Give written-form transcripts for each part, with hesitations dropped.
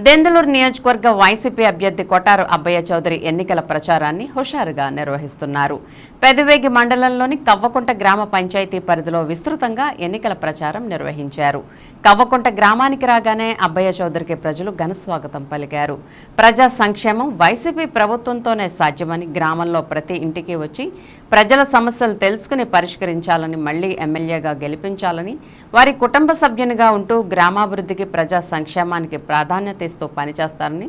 దెందులూరు నియోజకవర్గ వైసీపీ అభ్యర్థి కొటారు అబ్బయ్య చౌదరి ఎన్నికల ప్రచారాన్ని హుషారుగా నిర్వహిస్తున్నారు. పెదవేగి మండలంలోని కవ్వకుంట గ్రామ పంచాయతీ పరిధిలో విస్తృతంగా ఎన్నికల ప్రచారం నిర్వహించారు. కవ్వకుంట గ్రామానికి రాగానే అబ్బయ్య చౌదరికి ప్రజలు ఘనస్వాగతం పలికారు. ప్రజా సంక్షేమం వైసీపీ ప్రభుత్వంతోనే సాధ్యమని, గ్రామంలో ప్రతి ఇంటికి వచ్చి ప్రజల సమస్యలు తెలుసుకుని పరిష్కరించాలని, మళ్లీ ఎమ్మెల్యేగా గెలిపించాలని, వారి కుటుంబ సభ్యునిగా ఉంటూ గ్రామాభివృద్ధికి, ప్రజా సంక్షేమానికి ప్రాధాన్యత ఇస్తూ పనిచేస్తారని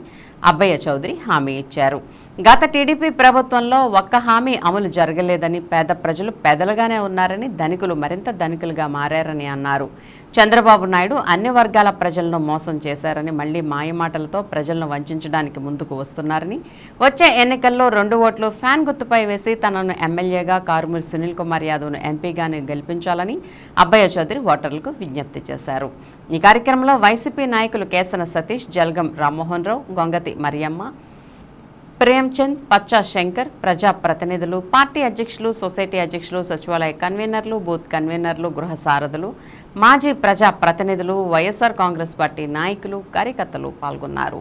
అబ్బయ్య చౌదరి హామీ ఇచ్చారు. గత టీడీపీ ప్రభుత్వంలో ఒక్క హామీ అమలు జరగలేదని, పేద ప్రజలు పేదలుగానే ఉన్నారని, ధనికులు మరింత ధనికులుగా మారారని అన్నారు. చంద్రబాబు నాయుడు అన్ని వర్గాల ప్రజలను మోసం చేశారని, మళ్లీ మాయమాటలతో ప్రజలను వంచడానికి ముందుకు వస్తున్నారని, వచ్చే ఎన్నికల్లో 2 ఓట్లు ఫ్యాన్ గుర్తుపై వేసి తనను ఎమ్మెల్యేగా, కారుమూరి సునీల్ కుమార్ యాదవ్ను ఎంపీగానే గెలిపించాలని అబ్బయ్య చౌదరి ఓటర్లకు విజ్ఞప్తి చేశారు. ఈ కార్యక్రమంలో వైసీపీ నాయకులు కేసన సతీష్, జల్గం రామ్మోహన్ రావు, గొంగతి మరియమ్మ, ప్రేమ్చంద్, పచ్చా శంకర్, ప్రజా ప్రతినిధులు, పార్టీ అధ్యక్షులు, సొసైటీ అధ్యక్షులు, సచివాలయ కన్వీనర్లు, బూత్ కన్వీనర్లు, గృహ సారథులు, మాజీ ప్రజా ప్రతినిధులు, వైఎస్ఆర్ కాంగ్రెస్ పార్టీ నాయకులు, కార్యకర్తలు పాల్గొన్నారు.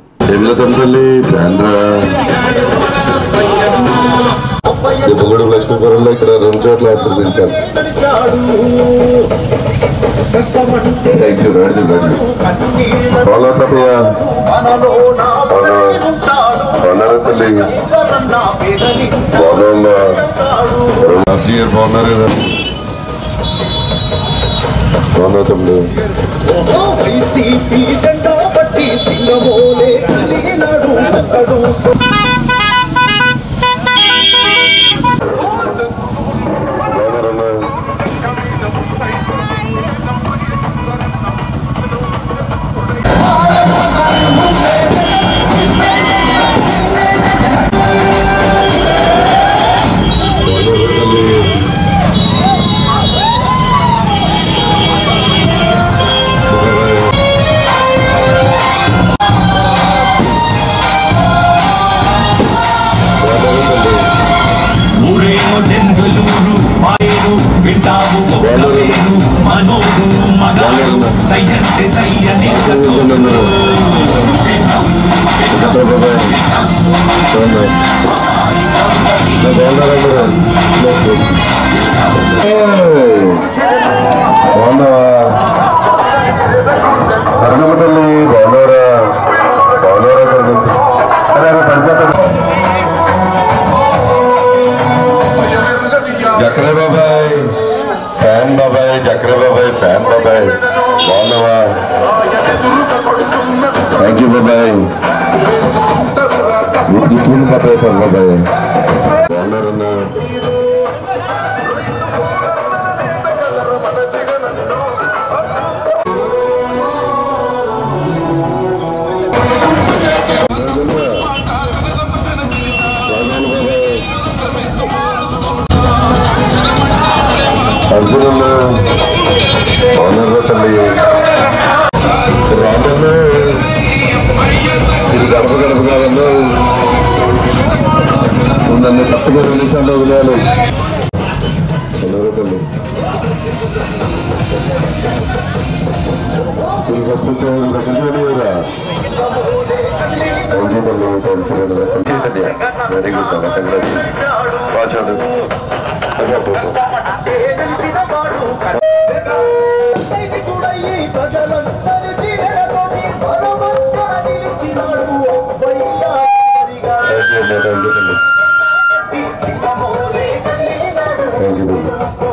Thank you.